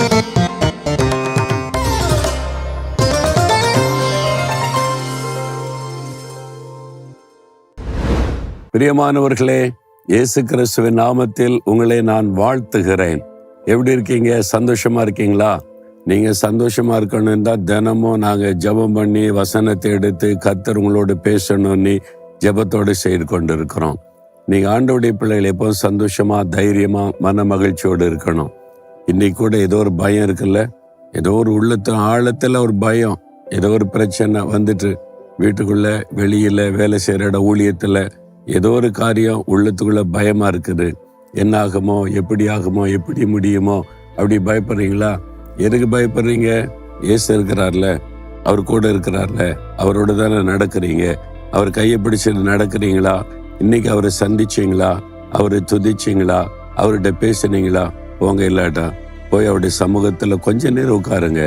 பிரியமானவர்களே, இயேசு கிறிஸ்துவின் நாமத்தில் உங்களை நான் வாழ்த்துகிறேன். எப்படி இருக்கீங்க? சந்தோஷமா இருக்கீங்களா? நீங்க சந்தோஷமா இருக்கணும் தான் தினமும் நாங்க ஜெபம் பண்ணி வசனத்தை எடுத்து கர்த்தர் உங்களோடு பேசணும்னு ஜெபத்தோடு செய்து கொண்டு இருக்கிறோம். நீங்க ஆண்டவருடைய பிள்ளைகள் எப்போதும் சந்தோஷமா, தைரியமா, மன மகிழ்ச்சியோடு இருக்கணும். இன்னைக்கு கூட ஏதோ ஒரு பயம் இருக்குல்ல, ஏதோ ஒரு உள்ளத்து ஆழத்துல ஒரு பயம், ஏதோ ஒரு பிரச்சனை வந்துட்டு வீட்டுக்குள்ள, வெளியில, வேலை செய்யற இடம், ஊழியத்துல ஏதோ ஒரு காரியம் உள்ளத்துக்குள்ள பயமா இருக்குது. என்ன ஆகுமோ, எப்படி ஆகுமோ, எப்படி முடியுமோ, அப்படி பயப்படுறீங்களா? எதுக்கு பயப்படுறீங்க? இயேசு இருக்கிறார்ல, அவர் கூட இருக்கிறார்ல, அவரோட தானே நடக்கிறீங்க. அவர் கையை பிடிச்சிட்டு நடக்கிறீங்களா? இன்னைக்கு அவரை சந்திச்சிங்களா? அவரை துதிச்சிங்களா? அவர்கிட்ட பேசுனீங்களா? போங்க, இல்லாட்டா போய் அவருடைய சமூகத்துல கொஞ்ச நேரம் உட்காருங்க,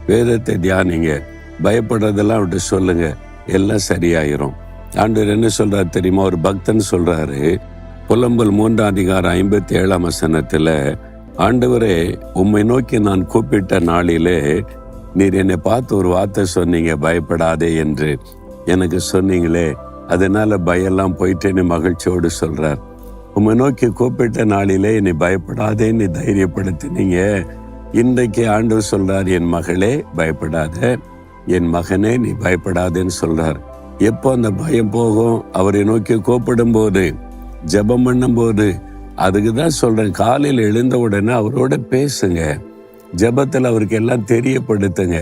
வேதத்தை தியானிங்க, பயப்படுறதெல்லாம் அவர்கிட்ட சொல்லுங்க, எல்லாம் சரியாயிரும். ஆண்டவர் என்ன சொல்றாரு தெரியுமா? ஒரு பக்தன் சொல்றாரு, புலம்பல் 3:57 ஆண்டவரே, உம்மை நோக்கி நான் கூப்பிட்ட நாளிலே நீர் என்னை பார்த்து ஒரு வார்த்தை சொன்னீங்க, பயப்படாதே என்று எனக்கு சொன்னீங்களே, அதனால பயெல்லாம் போயிட்டேன்னு மகிழ்ச்சியோடு சொல்றார். உம்மை நோக்கி கூப்பிட்ட நாளிலே என்னை பயப்படாதேன்னு தைரியப்படுத்தினீங்க. இன்றைக்கு ஆண்டவர் சொல்றார், என் மகளே பயப்படாத, என் மகனே நீ பயப்படாதேன்னு சொல்றார். எப்போ அந்த பயம் போகும்? அவரை நோக்கி கூப்பிடும் போது, ஜெபம் பண்ணும் போது. அதுக்கு தான் சொல்றேன், காலையில் எழுந்த உடனே அவரோட பேசுங்க, ஜெபத்தில் அவருக்கு எல்லாம் தெரியப்படுத்துங்க.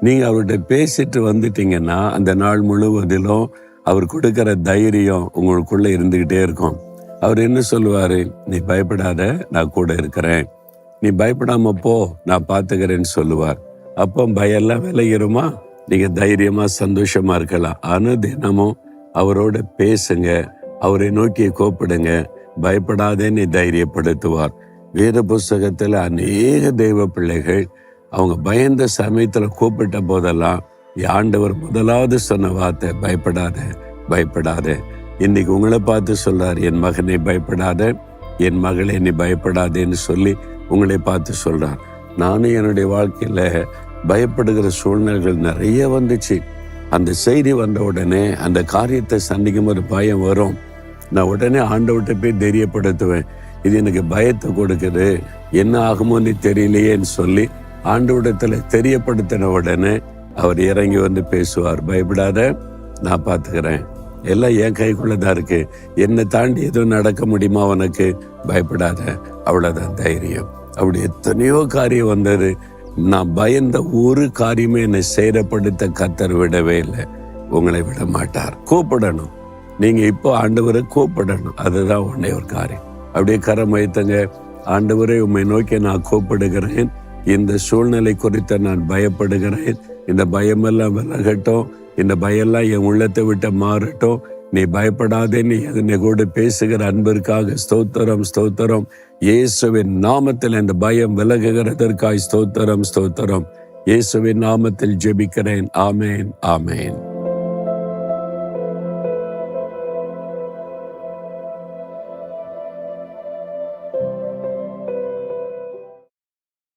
நீங்க அவர்கிட்ட பேசிட்டு வந்துட்டீங்கன்னா அந்த நாள் முழுவதிலும் அவர் கொடுக்கிற தைரியம் உங்களுக்குள்ள இருந்துகிட்டே இருக்கும். அவர் என்ன சொல்லுவாரு? நீ பயப்படாத, நான் கூட இருக்கிறேன், நீ பயப்படாம போ, நான் பார்த்துக்கிறேன்னு சொல்லுவார். அப்போ பயெல்லாம் விலகிருமா? நீங்க தைரியமா, சந்தோஷமா இருக்கலாம். ஆனா தினமும் அவரோட பேசுங்க, அவரை நோக்கி கூப்பிடுங்க, பயப்படாதேன்னு தைரியப்படுத்துவார். வேத புஸ்தகத்துல அநேக தெய்வ பிள்ளைகள் அவங்க பயந்த சமயத்துல கூப்பிட்ட போதெல்லாம் ஆண்டவர் முதலாவது சொன்ன வார்த்தை, பயப்படாத, பயப்படாத. இன்னைக்கு உங்களை பார்த்து சொல்றார், என் மகனை பயப்படாத, என் மகளே நீ பயப்படாதேன்னு சொல்லி உங்களை பார்த்து சொல்றார். நானும் என்னுடைய வாழ்க்கையில பயப்படுகிற சூழ்நிலைகள் நிறைய வந்துச்சு. அந்த செய்தி வந்த உடனே அந்த காரியத்தை சந்திக்கும் ஒரு பயம் வரும். நான் உடனே ஆண்டவர்கிட்ட போய் தெரியப்படுத்துவேன், இது எனக்கு பயத்தை கொடுக்குது, என்ன ஆகுமோன்னு தெரியலையேன்னு சொல்லி ஆண்டவரிடத்துல தெரியப்படுத்தின உடனே அவர் இறங்கி வந்து பேசுவார். பயப்படாத, நான் பார்த்துக்கிறேன், எல்லாம் என் கைக்குள்ளதான் இருக்கு, என்னை தாண்டி எதுவும் நடக்க முடியுமா உனக்கு? பயப்படாத, அவ்வளவுதான் தைரியம். அப்படி எத்தனையோ காரியம் வந்தது. நான் பயந்த ஒரு காரியமே என்னை சேரப்படுத்த கர்த்தர் விடவே இல்லை. உங்களை விட மாட்டார். கூப்பிடணும். நீங்க இப்போ ஆண்டவரை கூப்பிடணும். அதுதான் ஒன்னே ஒரு காரியம். அப்படியே கரம் வைத்தங்க. ஆண்டவரை, உம்மை நோக்கி நான் கூப்பிடுகிறேன், இந்த சூழ்நிலை குறித்த நான் பயப்படுகிறேன், இந்த பயமெல்லாம் விலகட்டும், இந்த பயமெல்லாம் என் உள்ளத்தை விட்டு மாறட்டும், நீ பயப்படாதேன்னு என்னை கூட பேசுகிற அன்பிற்காக ஸ்தோத்திரம், ஸ்தோத்திரம். இயேசுவின் நாமத்தில் இந்த பயம் விலகுகிறதற்காய் ஸ்தோத்திரம், ஸ்தோத்திரம். இயேசுவின் நாமத்தில் ஜெபிக்கிறேன். ஆமேன், ஆமேன்.